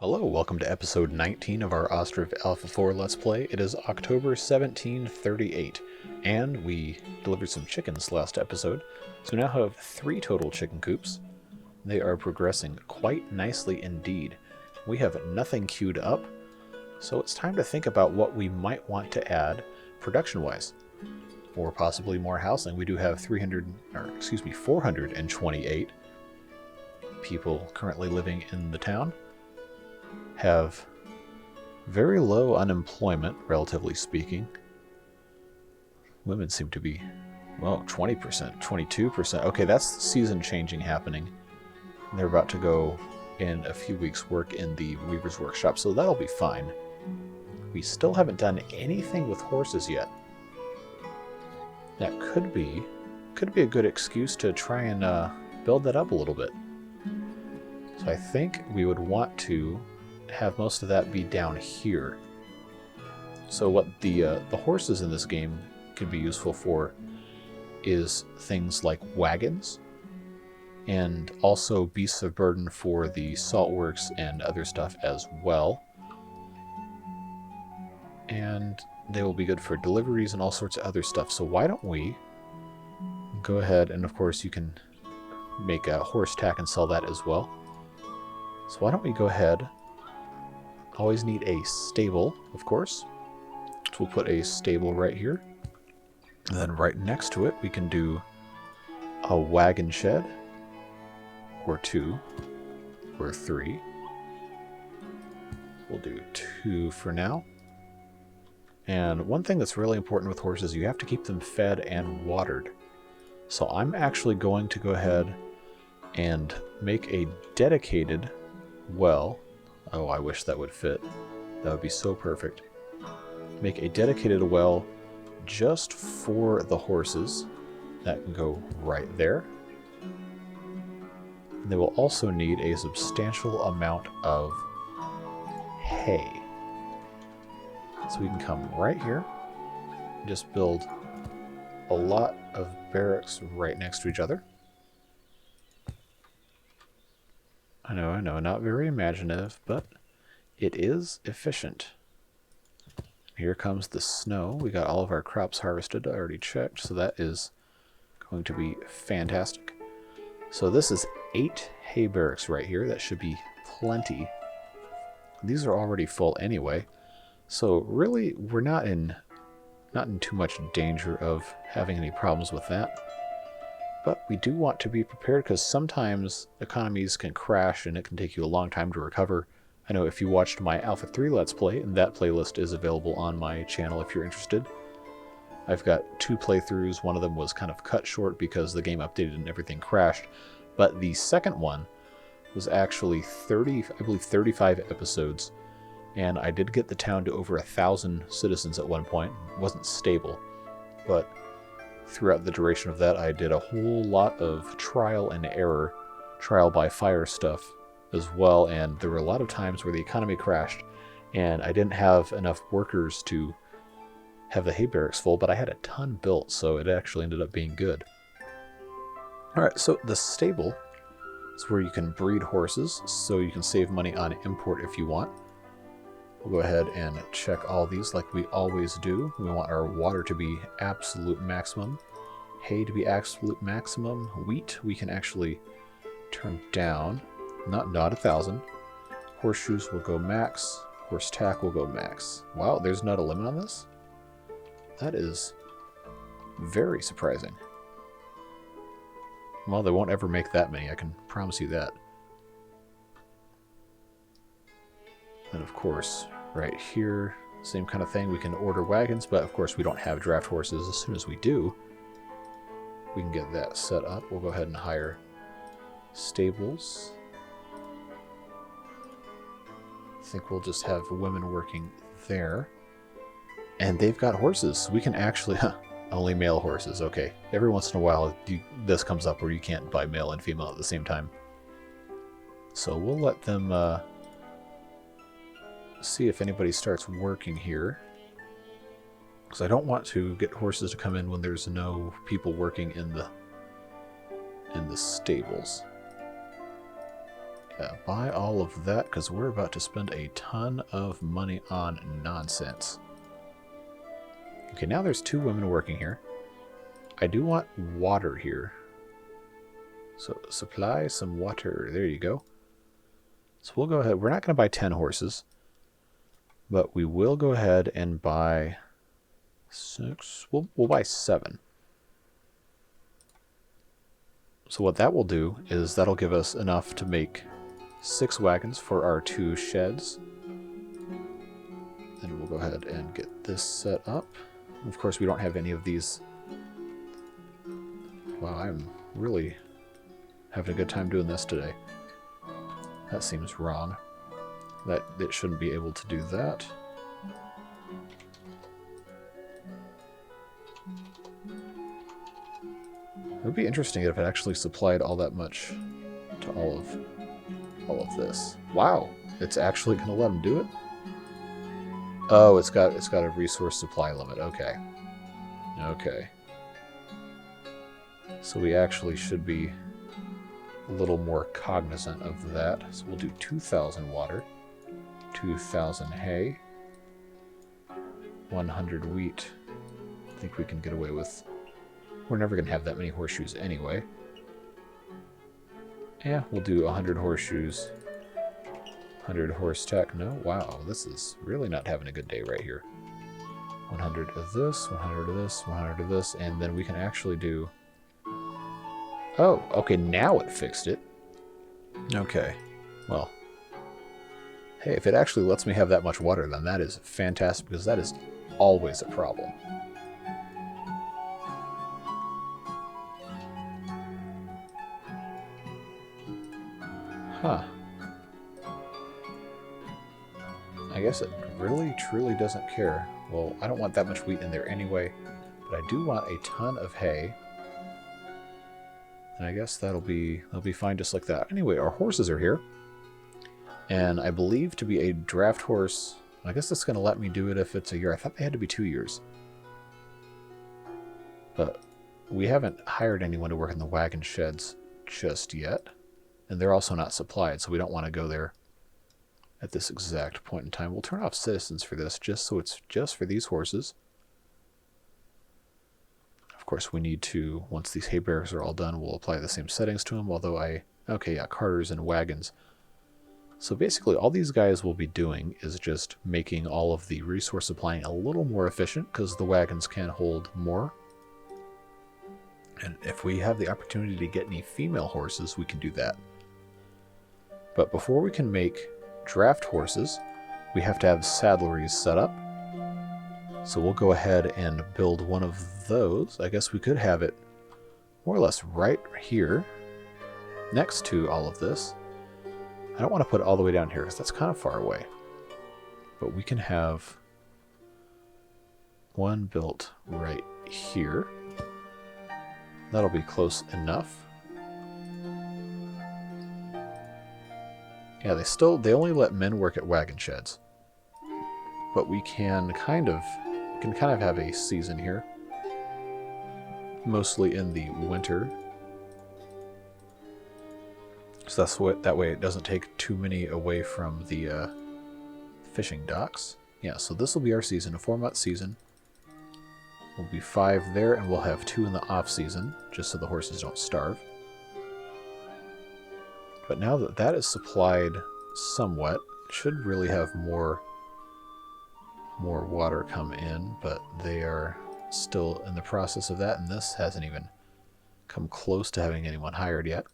Hello, welcome to episode 19 of our Ostriv Alpha 4 Let's Play. It is October 1738, and we delivered some chickens last episode, so we now have 3 total chicken coops. They are progressing quite nicely indeed. We have nothing queued up, so it's time to think about what we might want to add production-wise, or possibly more housing. We do have 428 people currently living in the town. Have very low unemployment, relatively speaking. Women seem to be, well, 20%, 22%. Okay, that's season changing happening. They're about to go in a few weeks work in the Weaver's Workshop, so that'll be fine. We still haven't done anything with horses yet. That could be a good excuse to try and build that up a little bit. So I think we would want to have most of that be down here. So what the horses in this game can be useful for is things like wagons, and also beasts of burden for the salt works and other stuff as well. And they will be good for deliveries and all sorts of other stuff. So why don't we go ahead, and of course you can make a horse tack and sell that as well. So why don't we go ahead. Always need a stable, of course. So we'll put a stable right here. And then right next to it, we can do a wagon shed. Or 2. Or 3. We'll do 2 for now. And one thing that's really important with horses, you have to keep them fed and watered. So I'm actually going to go ahead and make a dedicated well. Oh, I wish that would fit. That would be so perfect. Make a dedicated well just for the horses. That can go right there. And they will also need a substantial amount of hay. So we can come right here and just build a lot of barracks right next to each other. I know, not very imaginative, but it is efficient. Here comes the snow. We got all of our crops harvested, I already checked, so that is going to be fantastic. So this is 8 hay barracks right here. That should be plenty. These are already full anyway, so really we're not in too much danger of having any problems with that. But we do want to be prepared because sometimes economies can crash and it can take you a long time to recover. I know if you watched my Alpha 3 Let's Play, and that playlist is available on my channel if you're interested. I've got 2 playthroughs. One of them was kind of cut short because the game updated and everything crashed. But the second one was actually 35 episodes. And I did get the town to over 1,000 citizens at one point. It wasn't stable, but throughout the duration of that, I did a whole lot of trial and error, trial by fire stuff as well, and there were a lot of times where the economy crashed, and I didn't have enough workers to have the hay barracks full, but I had a ton built, so it actually ended up being good. Alright, so the stable is where you can breed horses, so you can save money on import if you want. We'll go ahead and check all these like we always do. We want our water to be absolute maximum. Hay to be absolute maximum. Wheat we can actually turn down. Not 1,000. Horseshoes will go max. Horse tack will go max. Wow, there's not a limit on this? That is very surprising. Well, they won't ever make that many, I can promise you that. And of course, right here, same kind of thing. We can order wagons, but of course we don't have draft horses. As soon as we do, we can get that set up. We'll go ahead and hire stables. I think we'll just have women working there. And they've got horses, so we can actually... only male horses, okay. Every once in a while, this comes up where you can't buy male and female at the same time. So we'll let them... see if anybody starts working here, because I don't want to get horses to come in when there's no people working in the stables. Yeah, buy all of that because we're about to spend a ton of money on nonsense. Okay, now there's 2 women working here. I do want water here. So supply some water. There you go. So we'll go ahead. We're not going to buy 10 horses. But we will go ahead and buy 6. We'll buy 7. So what that will do is that'll give us enough to make 6 wagons for our 2 sheds. Then we'll go ahead and get this set up. Of course, we don't have any of these. Wow, I'm really having a good time doing this today. That seems wrong. That it shouldn't be able to do that. It would be interesting if it actually supplied all that much to all of this. Wow, it's actually going to let them do it? Oh, it's got a resource supply limit. Okay. Okay. So we actually should be a little more cognizant of that. So we'll do 2,000 water, 2,000 hay, 100 wheat. I think we can get away with... We're never going to have that many horseshoes anyway. Yeah, we'll do 100 horseshoes, 100 horse tech. No, wow, this is really not having a good day right here. 100 of this, 100 of this, 100 of this, and then we can actually do... Oh, okay, now it fixed it. Okay, well. Hey, if it actually lets me have that much water, then that is fantastic, because that is always a problem. Huh. I guess it really, truly doesn't care. Well, I don't want that much wheat in there anyway, but I do want a ton of hay. And I guess that'll be fine just like that. Anyway, our horses are here. And I believe to be a draft horse, I guess it's going to let me do it if it's a year. I thought they had to be 2 years. But we haven't hired anyone to work in the wagon sheds just yet. And they're also not supplied, so we don't want to go there at this exact point in time. We'll turn off citizens for this, just so it's just for these horses. Of course, we need to, once these hay barracks are all done, we'll apply the same settings to them, although okay, yeah, carters and wagons. So basically, all these guys will be doing is just making all of the resource supplying a little more efficient, because the wagons can hold more. And if we have the opportunity to get any female horses, we can do that. But before we can make draft horses, we have to have saddleries set up. So we'll go ahead and build one of those. I guess we could have it more or less right here next to all of this. I don't want to put it all the way down here because that's kind of far away. But we can have one built right here. That'll be close enough. Yeah, they only let men work at wagon sheds. But we can kind of have a season here. Mostly in the winter. So that way it doesn't take too many away from the fishing docks. Yeah, so this will be our season, a 4-month season. We'll be 5 there, and we'll have 2 in the off season, just so the horses don't starve. But now that that is supplied somewhat, should really have more water come in, but they are still in the process of that, and this hasn't even come close to having anyone hired yet.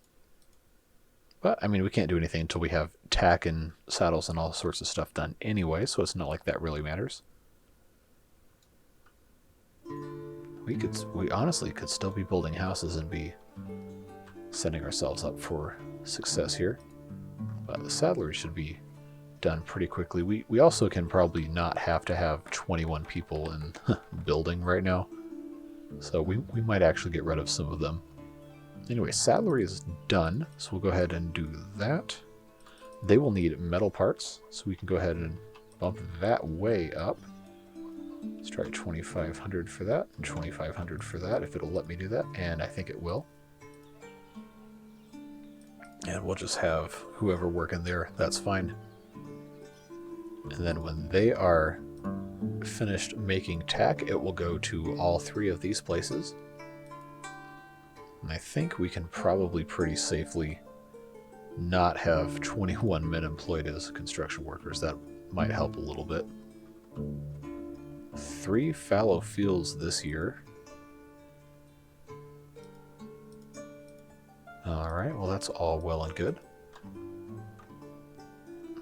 But, I mean, we can't do anything until we have tack and saddles and all sorts of stuff done anyway, so it's not like that really matters. We honestly could still be building houses and be setting ourselves up for success here. But the saddlery should be done pretty quickly. We also can probably not have to have 21 people in building right now. So we might actually get rid of some of them. Anyway, saddlery is done, so we'll go ahead and do that. They will need metal parts, so we can go ahead and bump that way up. Let's try 2,500 for that, and 2,500 for that, if it'll let me do that, and I think it will. And we'll just have whoever working there. That's fine. And then when they are finished making tack, it will go to all 3 of these places. And I think we can probably pretty safely not have 21 men employed as construction workers. That might help a little bit. 3 fallow fields this year. Alright, well that's all well and good.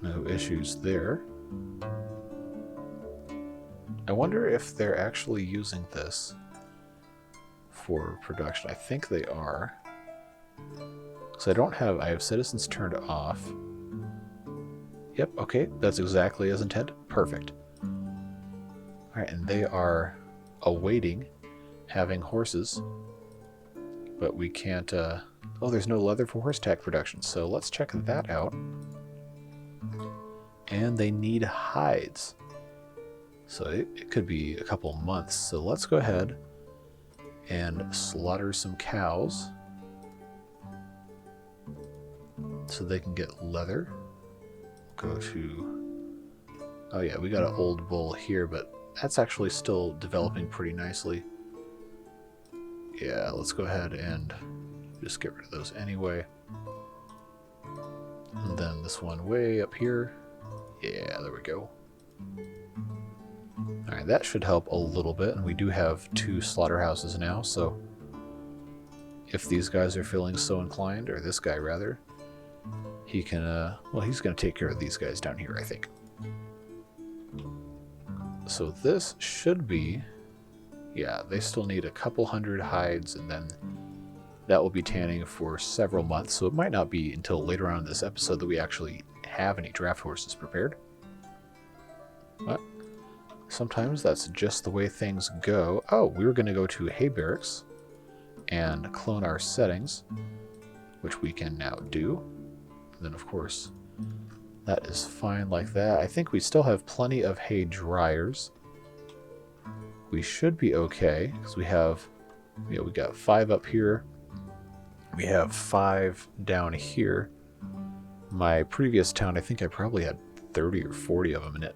No issues there. I wonder if they're actually using this for production. I think they are. So I have citizens turned off. Yep, okay, that's exactly as intended. Perfect. Alright, and they are awaiting having horses. But we can't, oh, there's no leather for horse tack production, so let's check that out. And they need hides. So it could be a couple months. So let's go ahead and slaughter some cows so they can get leather. Go to... Oh yeah, we got an old bull here, but that's actually still developing pretty nicely. Yeah, let's go ahead and just get rid of those anyway. And then this one way up here. Yeah, there we go. Alright, that should help a little bit. And we do have 2 slaughterhouses now, so if these guys are feeling so inclined, or this guy rather, he can, well, he's going to take care of these guys down here, I think. So this should be, yeah, they still need a couple hundred hides, and then that will be tanning for several months, so it might not be until later on in this episode that we actually have any draft horses prepared. But sometimes that's just the way things go. Oh, we were going to go to hay barracks and clone our settings, which we can now do. And then, of course, that is fine like that. I think we still have plenty of hay dryers. We should be okay, because we have, you know, we got 5 up here. We have 5 down here. My previous town, I think I probably had 30 or 40 of them, and it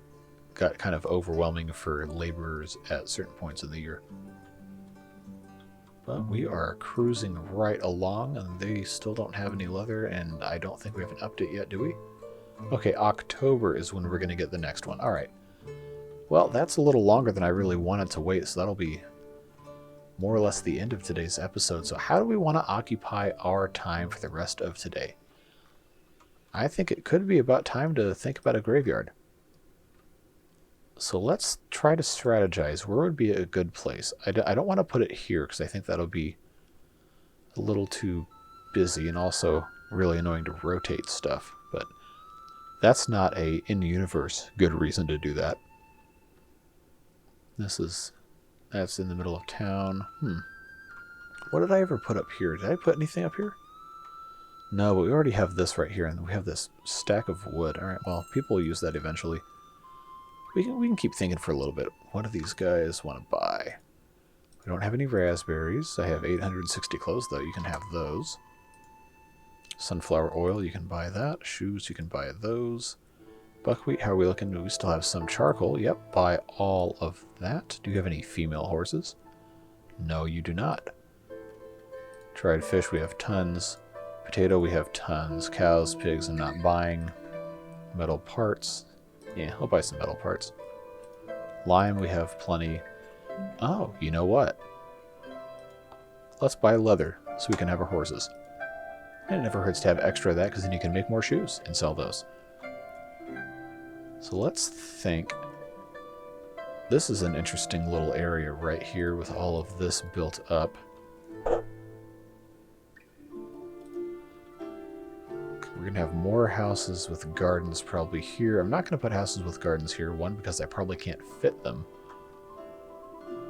got kind of overwhelming for laborers at certain points of the year. But we are cruising right along, and they still don't have any leather, and I don't think we have an update yet, do we? Okay, October is when we're going to get the next one. Alright. Well, that's a little longer than I really wanted to wait, so that'll be more or less the end of today's episode. So how do we want to occupy our time for the rest of today? I think it could be about time to think about a graveyard. So let's try to strategize. Where would be a good place? I don't want to put it here because I think that'll be a little too busy and also really annoying to rotate stuff. But that's not a in-universe good reason to do that. That's in the middle of town. What did I ever put up here? Did I put anything up here? No, but we already have this right here, and we have this stack of wood. Alright, well, people will use that eventually. We can keep thinking for a little bit. What do these guys want to buy? We don't have any raspberries. I have 860 clothes, though. You can have those. Sunflower oil, you can buy that. Shoes, you can buy those. Buckwheat, how are we looking? Do we still have some charcoal? Yep, buy all of that. Do you have any female horses? No, you do not. Dried fish, we have tons. Potato, we have tons. Cows, pigs, I'm not buying. Metal parts. Yeah, I'll buy some metal parts. Lime, we have plenty. Oh, you know what? Let's buy leather so we can have our horses. And it never hurts to have extra of that because then you can make more shoes and sell those. So let's think. This is an interesting little area right here with all of this built up. We're going to have more houses with gardens probably here. I'm not going to put houses with gardens here. One, because I probably can't fit them.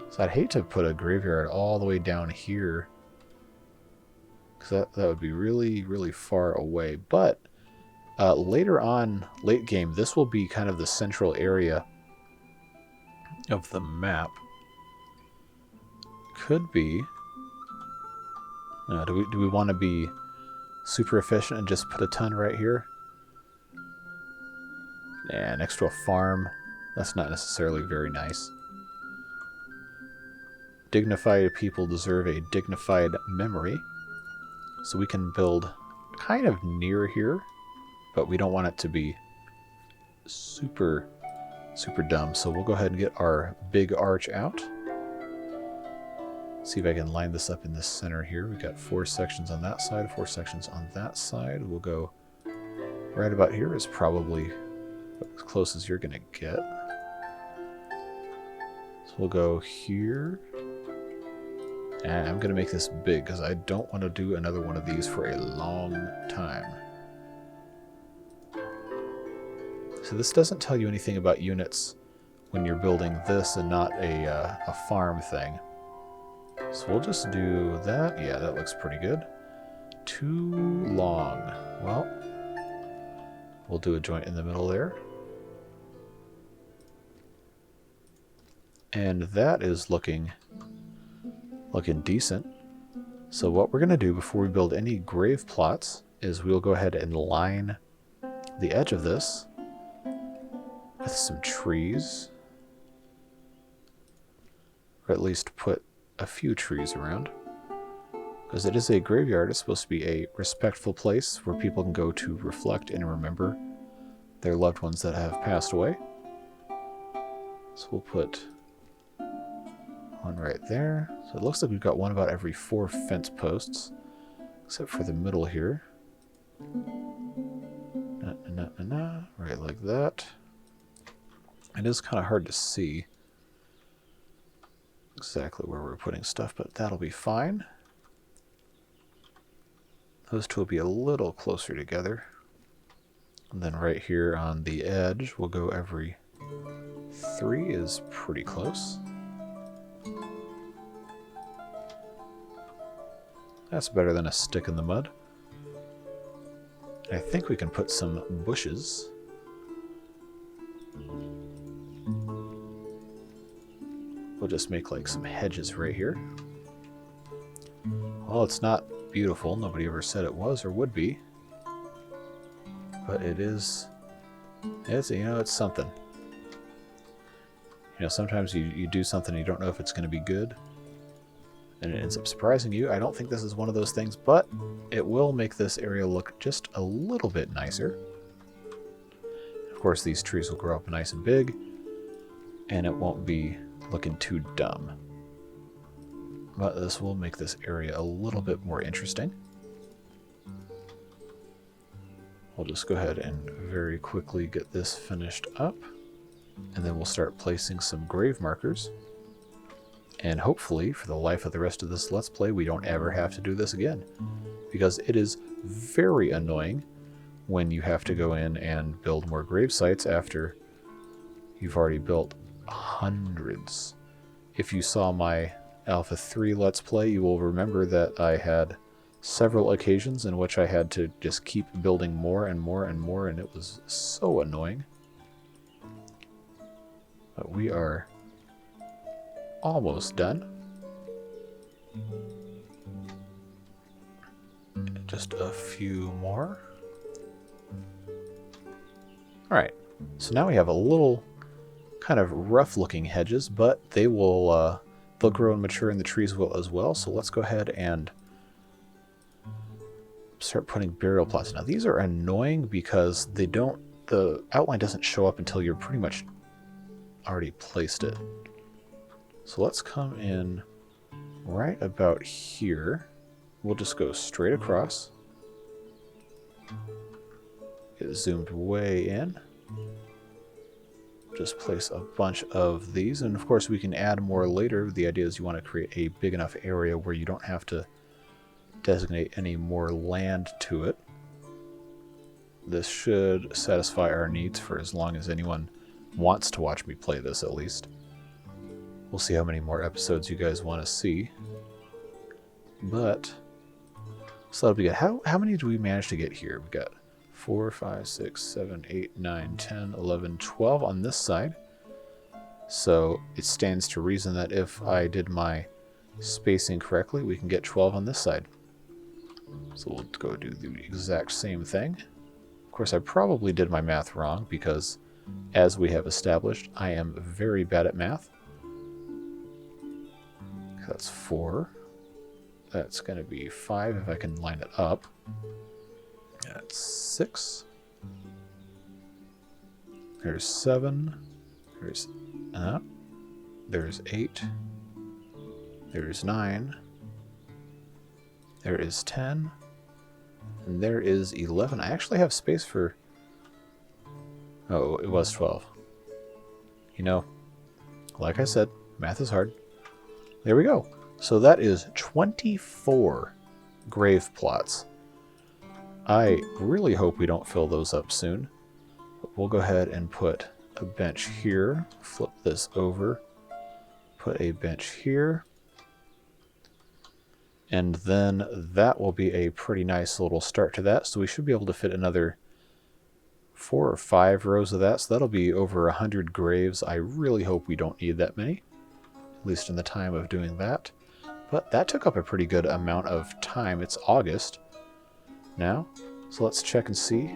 So I'd hate to put a graveyard all the way down here. Because that would be really, really far away. But later on, late game, this will be kind of the central area of the map. Could be. Do we want to be super efficient and just put a ton right here? Yeah, next to a farm. That's not necessarily very nice. Dignified people deserve a dignified memory. So we can build kind of near here, but we don't want it to be super dumb. So we'll go ahead and get our big arch out. See if I can line this up in the center here. We've got 4 sections on that side, 4 sections on that side. We'll go right about here is probably as close as you're going to get. So we'll go here. And I'm going to make this big because I don't want to do another one of these for a long time. So this doesn't tell you anything about units when you're building this and not a farm thing. So we'll just do that. Yeah, that looks pretty good. Too long. Well, we'll do a joint in the middle there. And that is looking decent. So what we're going to do before we build any grave plots is we'll go ahead and line the edge of this with some trees. Or at least put a few trees around. Because it is a graveyard, it's supposed to be a respectful place where people can go to reflect and remember their loved ones that have passed away. So we'll put one right there. So it looks like we've got one about every 4 fence posts, except for the middle here. Right like that. It is kind of hard to see exactly where we're putting stuff, but that'll be fine. Those two will be a little closer together. And then right here on the edge, we'll go every 3 is pretty close. That's better than a stick in the mud. I think we can put some bushes. We'll just make like some hedges right here. Well, it's not beautiful. Nobody ever said it was or would be. But it is, it's something. You know, sometimes you do something and you don't know if it's going to be good. And it ends up surprising you. I don't think this is one of those things, but it will make this area look just a little bit nicer. Of course, these trees will grow up nice and big, and it won't be looking too dumb. But this will make this area a little bit more interesting. We'll just go ahead and very quickly get this finished up, and then we'll start placing some grave markers. And hopefully, for the life of the rest of this Let's Play, we don't ever have to do this again. Because it is very annoying when you have to go in and build more grave sites after you've already built hundreds. If you saw my Alpha 3 Let's Play, you will remember that I had several occasions in which I had to just keep building more and more and more, and it was so annoying. But we are almost done. Just a few more. Alright, so now we have a little kind of rough looking hedges, but they will they'll grow and mature and the trees will as well. So let's go ahead and start putting burial plots. Now these are annoying because the outline doesn't show up until you're pretty much already placed it. So let's come in right about here. We'll just go straight across. Get zoomed way in. Just place a bunch of these, and of course we can add more later. The idea is you want to create a big enough area where you don't have to designate any more land to it. This should satisfy our needs for as long as anyone wants to watch me play this, at least. We'll see how many more episodes you guys want to see. But, so that'll be good. How many do we manage to get here? We got 4, 5, 6, 7, 8, 9, 10, 11, 12 on this side. So it stands to reason that if I did my spacing correctly, we can get 12 on this side. So we'll go do the exact same thing. Of course, I probably did my math wrong because, as we have established, I am very bad at math. That's 4. That's going to be 5 if I can line it up. That's 6. There's 7. There's 8. There's 9. There is 10. And there is 11. I actually have space for... Oh, it was 12. You know, like I said, math is hard. There we go. So that is 24 grave plots. I really hope we don't fill those up soon. But we'll go ahead and put a bench here. Flip this over. Put a bench here. And then that will be a pretty nice little start to that. So we should be able to fit another 4 or 5 rows of that. So that'll be over 100 graves. I really hope we don't need that many, at least in the time of doing that. But that took up a pretty good amount of time. It's August now. So let's check and see.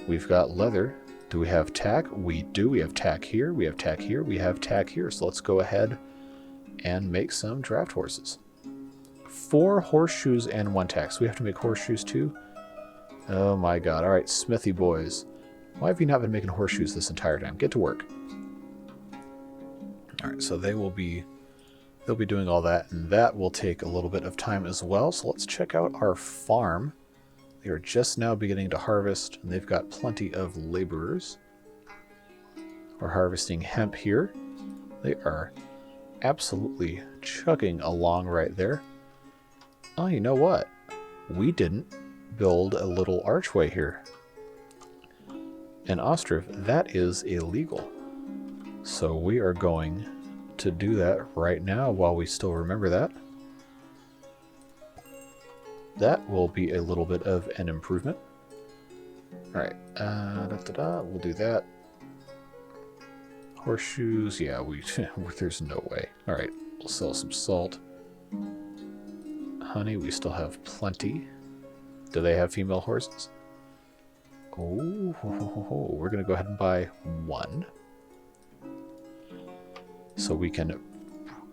We've got leather. Do we have tack? We do. We have tack here. We have tack here. We have tack here. So let's go ahead and make some draft horses. 4 horseshoes and 1 tack. So we have to make horseshoes too. Oh my god. All right, smithy boys. Why have you not been making horseshoes this entire time? Get to work. All right, so they'll be doing all that, and that will take a little bit of time as well. So let's check out our farm. They are just now beginning to harvest, and they've got plenty of laborers. We're harvesting hemp here. They are absolutely chugging along right there. Oh, you know what? We didn't build a little archway here. In Ostriv, that is illegal. So we are going to do that right now while we still remember that. That will be a little bit of an improvement. Alright, we'll do that. Horseshoes, yeah, there's no way. Alright, we'll sell some salt. Honey, we still have plenty. Do they have female horses? Oh, we're going to go ahead and buy 1. So we can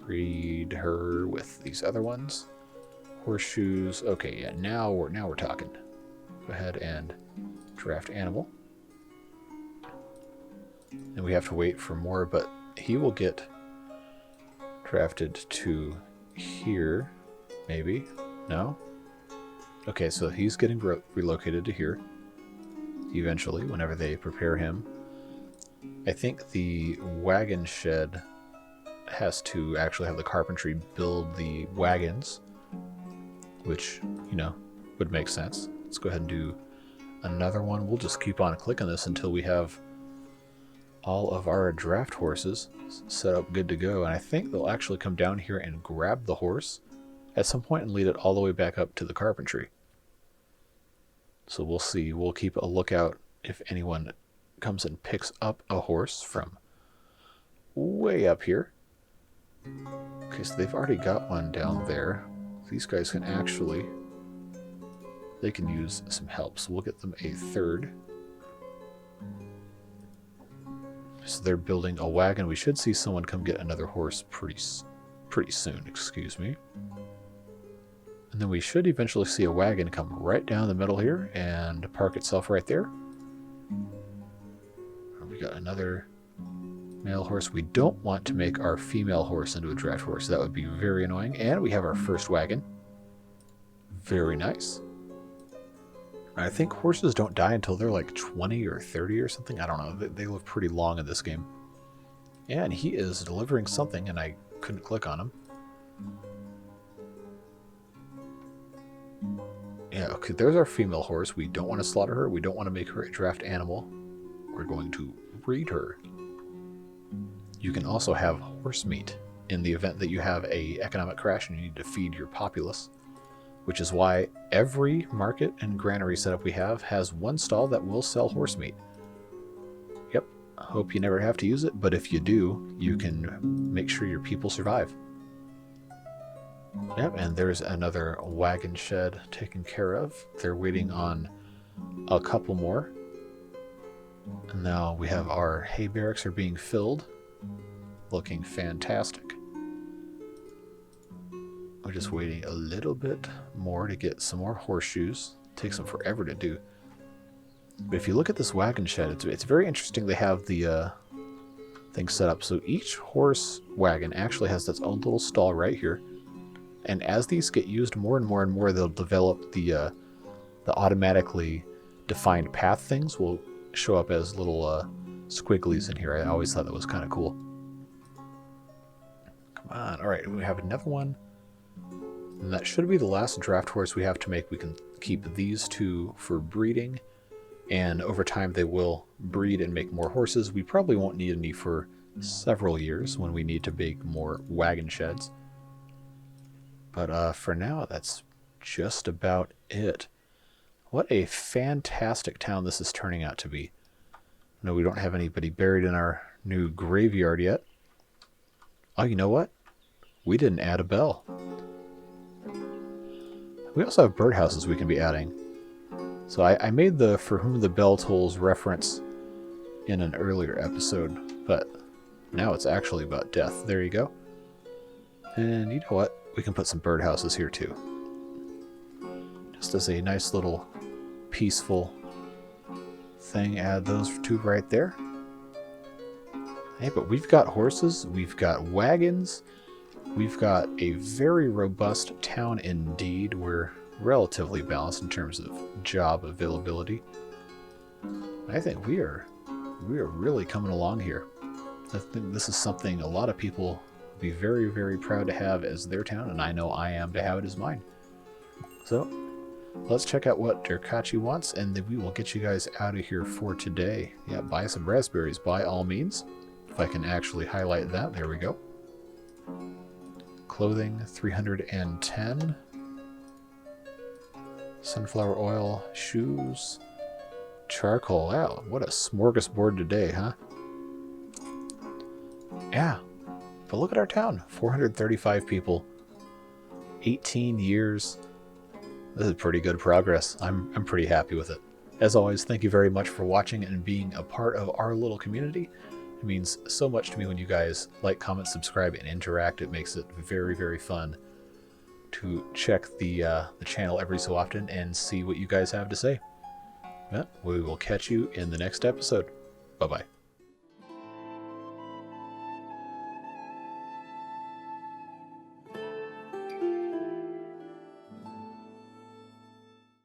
breed her with these other ones. Horseshoes. Okay, yeah, now we're talking. Go ahead and draft animal. And we have to wait for more, but he will get drafted to here, maybe. No? Okay, so he's getting relocated to here eventually, whenever they prepare him. I think the wagon shed has to actually have the carpentry build the wagons, which, you know, would make sense. Let's go ahead and do another one. We'll just keep on clicking this until we have all of our draft horses set up good to go. And I think they'll actually come down here and grab the horse at some point and lead it all the way back up to the carpentry. So we'll see. We'll keep a lookout if anyone comes and picks up a horse from way up here. Okay, so they've already got one down there. These guys can actually... they can use some help, so we'll get them a 3rd. So they're building a wagon. We should see someone come get another horse pretty soon, excuse me. And then we should eventually see a wagon come right down the middle here and park itself right there. We got another male horse. We don't want to make our female horse into a draft horse. That would be very annoying. And we have our first wagon. Very nice. I think horses don't die until they're like 20 or 30 or something. I don't know. They live pretty long in this game. And he is delivering something, and I couldn't click on him. Yeah, okay, there's our female horse. We don't want to slaughter her. We don't want to make her a draft animal. We're going to breed her. You can also have horse meat in the event that you have an economic crash and you need to feed your populace, which is why every market and granary setup we have has one stall that will sell horse meat. Yep, I hope you never have to use it, but if you do, you can make sure your people survive. Yep, and there's another wagon shed taken care of. They're waiting on a couple more. And now we have our hay barracks are being filled. Looking fantastic. We're just waiting a little bit more to get some more horseshoes. Takes them forever to do. But if you look at this wagon shed, it's very interesting. They have the thing set up. So each horse wagon actually has its own little stall right here. And as these get used more and more and more, they'll develop the automatically defined path things will show up as little squigglies in here. I always thought that was kind of cool. Come on. All right, we have another one. And that should be the last draft horse we have to make. We can keep these two for breeding. And over time they will breed and make more horses. We probably won't need any for several years when we need to make more wagon sheds. But for now, that's just about it. What a fantastic town this is turning out to be. No, we don't have anybody buried in our new graveyard yet. Oh, you know what? We didn't add a bell. We also have birdhouses we can be adding. So I made the For Whom the Bell Tolls reference in an earlier episode, but now it's actually about death. There you go. And you know what? We can put some birdhouses here too. Just as a nice little peaceful thing, add those two right there. Hey, but we've got horses, we've got wagons, we've got a very robust town indeed. We're relatively balanced in terms of job availability. I think we are really coming along here. I think this is something a lot of people would be very, very proud to have as their town, and I know I am to have it as mine. So let's check out what Derkachi wants, and then we will get you guys out of here for today. Yeah, buy some raspberries by all means. If I can actually highlight that, there we go. Clothing, 310. Sunflower oil, shoes, charcoal. Wow, what a smorgasbord today, huh? Yeah, but look at our town. 435 people, 18 years. This is pretty good progress. I'm pretty happy with it. As always, thank you very much for watching and being a part of our little community. It means so much to me when you guys like, comment, subscribe, and interact. It makes it very, very fun to check the channel every so often and see what you guys have to say. Well, we will catch you in the next episode. Bye-bye.